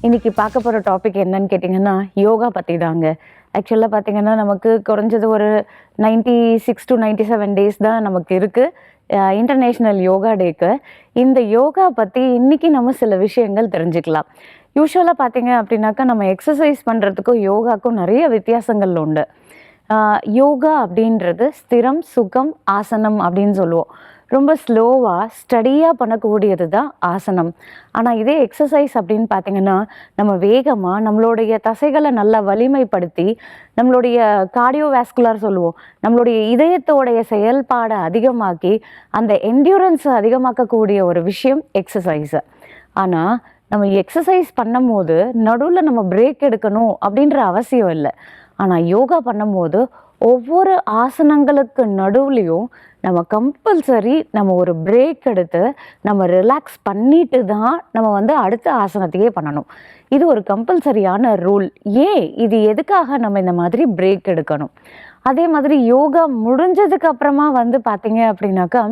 இன்னைக்கு பார்க்க போகிற டாபிக் என்னன்னு கேட்டிங்கன்னா யோகா பற்றி தாங்க. ஆக்சுவலாக பார்த்தீங்கன்னா நமக்கு குறைஞ்சது ஒரு 96 to 97 டேஸ் தான் நமக்கு இருக்குது இன்டர்நேஷ்னல் யோகா டேக்கு. இந்த யோகா பற்றி இன்றைக்கி நம்ம சில விஷயங்கள் தெரிஞ்சுக்கலாம். யூஸ்வலாக பார்த்தீங்க அப்படின்னாக்கா நம்ம எக்ஸசைஸ் பண்ணுறதுக்கும் யோகாக்கும் நிறைய வித்தியாசங்கள் உண்டு. யோகா அப்படின்றது ஸ்திரம் சுகம் ஆசனம் அப்படின்னு சொல்லுவோம். ரொம்ப ஸ்லோவாக ஸ்டடியாக பண்ணக்கூடியது தான் ஆசனம். ஆனால் இதே எக்ஸசைஸ் அப்படின்னு பார்த்திங்கன்னா நம்ம வேகமாக நம்மளுடைய தசைகளை நல்லா வலிமைப்படுத்தி நம்மளுடைய கார்டியோவாஸ்குலர் சொல்லுவோம், நம்மளுடைய இதயத்தோடைய செயல்பாடை அதிகமாக்கி அந்த என்டியூரன்ஸை அதிகமாக்கக்கூடிய ஒரு விஷயம் எக்ஸசைஸு. ஆனால் நம்ம எக்ஸசைஸ் பண்ணும் போது நடுவில் நம்ம பிரேக் எடுக்கணும் அப்படின்ற அவசியம் இல்லை. ஆனால் யோகா பண்ணும்போது ஒவ்வொரு ஆசனங்களுக்கு நடுவுலையும் நம்ம கம்பல்சரி நம்ம ஒரு பிரேக் எடுத்து நம்ம ரிலாக்ஸ் பண்ணிட்டு தான் நம்ம அடுத்த ஆசனத்தையே பண்ணணும். இது ஒரு கம்பல்சரியான ரூல். ஏன் இது எதுக்காக நம்ம இந்த மாதிரி பிரேக் எடுக்கணும்? அதே மாதிரி யோகா முடிஞ்சதுக்கு அப்புறமா பார்த்தீங்க அப்படின்னாக்கா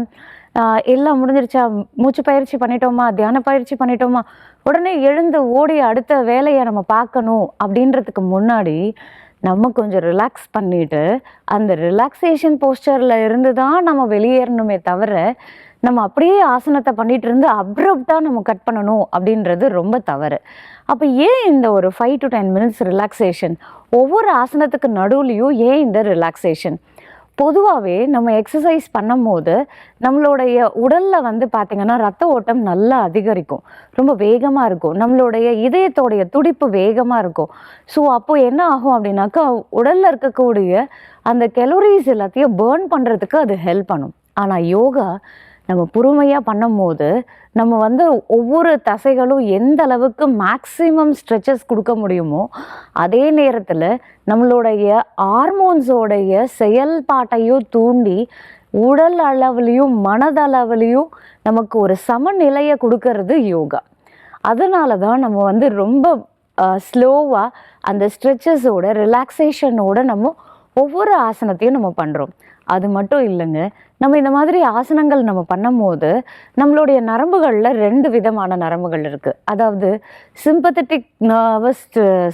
எல்லாம் முடிஞ்சிருச்சா, மூச்சு பயிற்சி பண்ணிட்டோமா, தியான பயிற்சி பண்ணிட்டோமா, உடனே எழுந்து ஓடி அடுத்த வேலையை நம்ம பார்க்கணும் அப்படின்றதுக்கு முன்னாடி நம்ம கொஞ்சம் ரிலாக்ஸ் பண்ணிவிட்டு அந்த ரிலாக்ஸேஷன் போஸ்டரில் இருந்து தான் நம்ம வெளியேறணுமே தவிர நம்ம அப்படியே ஆசனத்தை பண்ணிகிட்டு இருந்து அப்ரப்டாக நம்ம கட் பண்ணணும் அப்படின்றது ரொம்ப தவறு. அப்போ ஏன் இந்த ஒரு 5 to 10 minutes ரிலாக்ஸேஷன்? ஒவ்வொரு ஆசனத்துக்கு நடுவுலையும் ஏன் இந்த ரிலாக்ஸேஷன்? பொதுவாகவே நம்ம எக்ஸசைஸ் பண்ணும் போது நம்மளுடைய உடலில் பார்த்திங்கன்னா ரத்த ஓட்டம் நல்லா அதிகரிக்கும், ரொம்ப வேகமாக இருக்கும், நம்மளுடைய இதயத்தோடைய துடிப்பு வேகமாக இருக்கும். ஸோ அப்போது என்ன ஆகும் அப்படின்னாக்கா உடலில் இருக்கக்கூடிய அந்த கலோரிஸ் எல்லாத்தையும் பேர்ன் பண்ணுறதுக்கு அது ஹெல்ப் பண்ணும். ஆனால் யோகா நம்ம பொறுமையாக பண்ணும் போது நம்ம ஒவ்வொரு தசைகளும் எந்த அளவுக்கு மேக்ஸிமம் ஸ்ட்ரெச்சஸ் கொடுக்க முடியுமோ அதே நேரத்தில் நம்மளுடைய ஹார்மோன்ஸோடைய செயல்பாட்டையும் தூண்டி உடல் அளவுலேயும் மனதளவுலேயும் நமக்கு ஒரு சமநிலையை கொடுக்கறது யோகா. அதனால தான் நம்ம ரொம்ப ஸ்லோவாக அந்த ஸ்ட்ரெச்சஸோட ரிலாக்ஸேஷனோட நம்ம ஒவ்வொரு ஆசனத்தையும் நம்ம பண்ணுறோம். அது மட்டும் இல்லைங்க, நம்ம இந்த மாதிரி ஆசனங்கள் நம்ம பண்ணும் போது நம்மளுடைய நரம்புகளில் 2 விதமான நரம்புகள் இருக்குது. அதாவது sympathetic nervous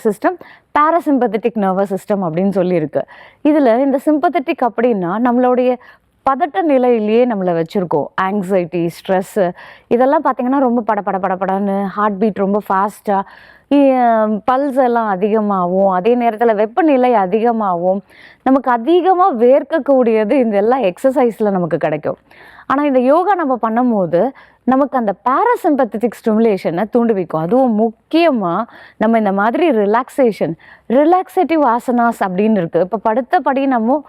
system, parasympathetic nervous system அப்படின்னு சொல்லியிருக்கு. இதில் இந்த சிம்பத்தட்டிக் அப்படின்னா நம்மளுடைய பதட்ட நிலையிலேயே நம்மளை வச்சுருக்கோம். ஆங்ஸைட்டி, ஸ்ட்ரெஸ்ஸு இதெல்லாம் பார்த்திங்கன்னா ரொம்ப படப்படன்னு ஹார்ட் பீட் ரொம்ப ஃபாஸ்ட்டாக, பல்ஸ் எல்லாம் அதிகமாகவும், அதே நேரத்தில் வெப்பநிலை அதிகமாகவும், நமக்கு அதிகமாக வேர்க்கக்கூடியது இந்த எல்லாம் எக்ஸசைஸில் நமக்கு கிடைக்கும். ஆனால் இந்த யோகா நம்ம பண்ணும்போது நமக்கு அந்த பேராசிம்பத்தட்டிக் ஸ்டிமுலேஷனை தூண்டுவிக்கும். அதுவும் முக்கியமாக நம்ம இந்த மாதிரி ரிலாக்ஸேட்டிவ் ஆசனாஸ் அப்படின்னு இருக்குது. இப்போ படுத்தபடி நம்ம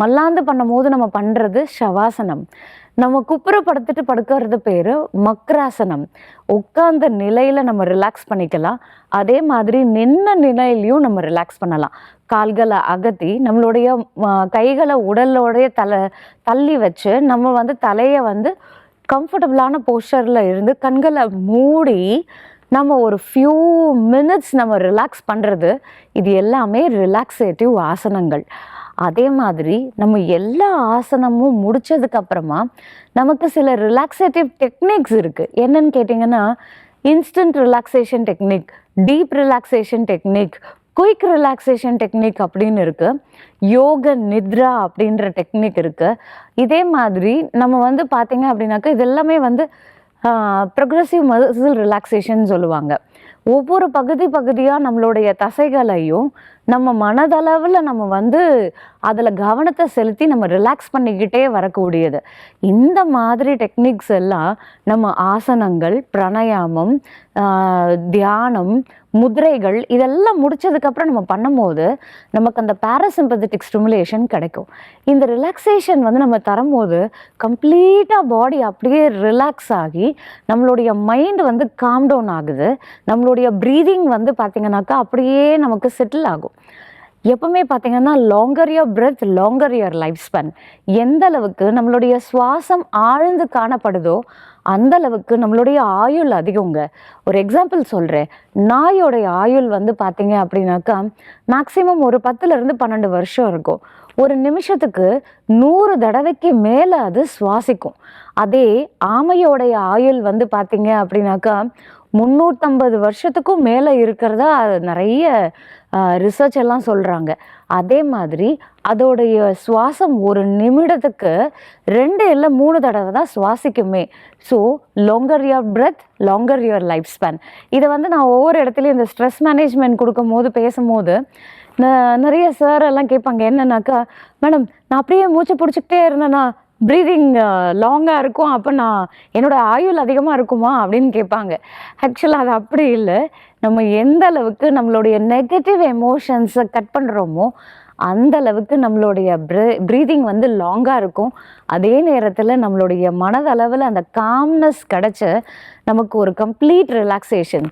மல்லாந்து பண்ணும் போது நம்ம பண்ணுறது ஷவாசனம். நம்ம குப்புறப்படுத்திட்டு படுக்கிறது பேர் மக்ராசனம். உட்கார்ந்த நிலையில் நம்ம ரிலாக்ஸ் பண்ணிக்கலாம். அதே மாதிரி நின்ன நிலையிலையும் நம்ம ரிலாக்ஸ் பண்ணலாம். கால்களை அகத்தி நம்மளுடைய கைகளை உடலோடைய தள்ளி வச்சு நம்ம தலையை கம்ஃபர்டபுளான போஸ்டரில் இருந்து கண்களை மூடி நம்ம ஒரு ஃபியூ மினிட்ஸ் நம்ம ரிலாக்ஸ் பண்ணுறது, இது எல்லாமே ரிலாக்ஸேட்டிவ் ஆசனங்கள். அதே மாதிரி நம்ம எல்லா ஆசனமும் முடித்ததுக்கப்புறமா நமக்கு சில ரிலாக்ஸேட்டிவ் டெக்னிக்ஸ் இருக்குது. என்னன்னு கேட்டிங்கன்னா instant relaxation technique, deep relaxation technique, quick relaxation technique அப்படின்னு இருக்குது. யோக நித்ரா அப்படின்ற டெக்னிக் இருக்குது. இதே மாதிரி நம்ம பார்த்திங்க அப்படின்னாக்கா இது எல்லாமே ப்ரொக்ரெசிவ் மசில் ரிலாக்ஸேஷன் சொல்லுவாங்க. ஒவ்வொரு பகுதியாக நம்மளுடைய தசைகளையும் நம்ம மனதளவில் நம்ம அதில் கவனத்தை செலுத்தி நம்ம ரிலாக்ஸ் பண்ணிக்கிட்டே வரக்கூடியது. இந்த மாதிரி டெக்னிக்ஸ் எல்லாம் நம்ம ஆசனங்கள், பிராணாயாமம், தியானம், முதிரைகள் இதெல்லாம் முடித்ததுக்கப்புறம் நம்ம பண்ணும்போது நமக்கு அந்த பேராசிம்பத்தட்டிக் ஸ்டிமுலேஷன் கிடைக்கும். இந்த ரிலாக்ஸேஷன் நம்ம தரும்போது கம்ப்ளீட்டாக பாடி அப்படியே ரிலாக்ஸ் ஆகி நம்மளுடைய மைண்ட் காம் டவுன் ஆகுது. நம்மளுடைய ப்ரீதிங் பார்த்திங்கனாக்கா அப்படியே நமக்கு செட்டில் ஆகும். எப்பவுமே பார்த்திங்கன்னா longer your breath longer your life span. எந்த அளவுக்கு நம்மளுடைய சுவாசம் ஆழ்ந்து காணப்படுதோ அந்த அளவுக்கு நம்மளுடைய ஆயுள் அதிகங்க. ஒரு எக்ஸாம்பிள் சொல்கிறேன். நாயோடைய ஆயுள் பார்த்திங்க அப்படின்னாக்கா மேக்ஸிமம் ஒரு 10 to 12 வருஷம் இருக்கும். ஒரு நிமிஷத்துக்கு 100 தடவைக்கு மேலே அது சுவாசிக்கும். அதே ஆமையோடைய ஆயுள் பார்த்திங்க அப்படின்னாக்கா 350 வருஷத்துக்கும் மேலே இருக்கிறதா நிறைய ரிசர்ச் எல்லாம் சொல்கிறாங்க. அதே மாதிரி அதோடைய சுவாசம் ஒரு நிமிடத்துக்கு 2 இல்லை 3 தடவை தான் சுவாசிக்குமே. So longer your breath, longer your life span. இதை நான் ஒவ்வொரு இடத்துலையும் இந்த ஸ்ட்ரெஸ் மேனேஜ்மெண்ட் கொடுக்கும்போது பேசும்போது நிறைய சார் எல்லாம் கேட்பாங்க, என்னன்னாக்கா, மேடம் நான் அப்படியே மூச்சை பிடிச்சிக்கிட்டே இருந்தேன்னா ப்ரீதிங் லாங்காக இருக்கும், அப்போ நான் என்னோடய ஆயுள் அதிகமாக இருக்குமா அப்படின்னு கேட்பாங்க. ஆக்சுவலாக அது அப்படி இல்லை. நம்ம எந்த அளவுக்கு நம்மளுடைய நெகட்டிவ் எமோஷன்ஸை கட் பண்ணுறோமோ அந்த அளவுக்கு நம்மளுடைய ப்ரீதிங் லாங்காக இருக்கும். அதே நேரத்தில் நம்மளுடைய மனதளவில் அந்த காம்னஸ் கிடச்ச நமக்கு ஒரு கம்ப்ளீட் ரிலாக்ஸேஷன்.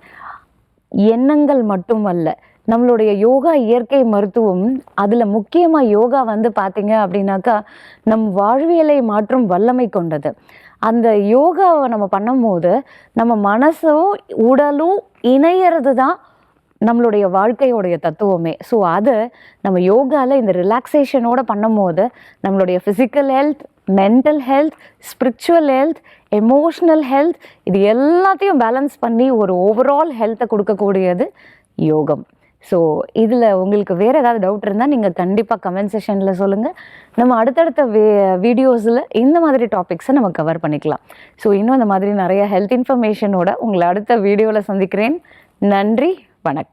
எண்ணங்கள் மட்டுமல்ல, நம்மளுடைய யோகா இயற்கை மருத்துவம், அதில் முக்கியமாக யோகா பார்த்தீங்க அப்படின்னாக்கா நம் வாழ்வியலை மாற்றும் வல்லமை கொண்டது. அந்த யோகாவை நம்ம பண்ணும்போது நம்ம மனசும் உடலும் இணையிறது தான் நம்மளுடைய வாழ்க்கையோடைய தத்துவமே. ஸோ அதை நம்ம யோகாவில் இந்த ரிலாக்ஸேஷனோடு பண்ணும்போது நம்மளுடைய physical health, mental health, spiritual health, emotional health, இது எல்லாத்தையும் பேலன்ஸ் பண்ணி ஒரு ஓவரால் ஹெல்த்தை கொடுக்கக்கூடியது யோகம். ஸோ இதில் உங்களுக்கு வேறு ஏதாவது டவுட் இருந்தால் நீங்கள் கண்டிப்பாக கமெண்ட் செஷனில் சொல்லுங்கள். நம்ம அடுத்தடுத்த வீடியோஸில் இந்த மாதிரி டாபிக்ஸை நம்ம கவர் பண்ணிக்கலாம். ஸோ இன்னும் இந்த மாதிரி நிறைய ஹெல்த் இன்ஃபர்மேஷனோட உங்களை அடுத்த வீடியோவில் சந்திக்கிறேன். நன்றி, வணக்கம்.